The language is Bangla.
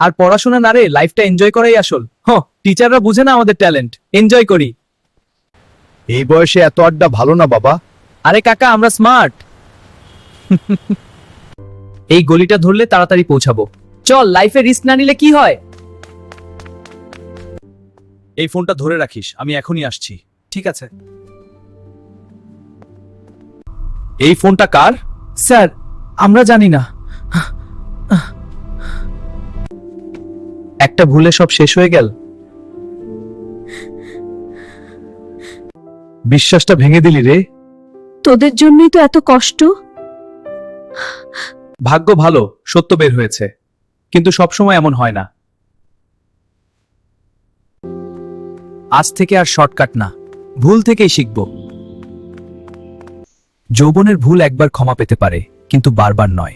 আর পড়াশোনা না রে, লাইফটা এনজয় করাই আসল। টিচাররা বুঝে না আমাদের ট্যালেন্ট, এনজয় করি। এই বয়সে এত আড্ডা ভালো না বাবা। আরে কাকা, আমরা স্মার্ট। এই গলিটা ধরলে তাড়াতাড়ি পৌঁছাবো। চল, লাইফে রিস্ক না নিলে কি হয়। এই ফোনটা ধরে রাখিস, আমি এখনই আসছি। ঠিক আছে এই ফোনটা কার? স্যার, আমরা জানি না। একটা ভুলে সব শেষ হয়ে গেল। বিশ্বাসটা ভেঙে দিলি রে। তোদের জন্যই তো এত কষ্ট। ভাগ্য ভালো, সত্য বের হয়েছে, কিন্তু সবসময় এমন হয় না। আজ থেকে আর শর্টকাট না, ভুল থেকেই শিখব। যৌবনের ভুল একবার ক্ষমা পেতে পারে, কিন্তু বারবার নয়।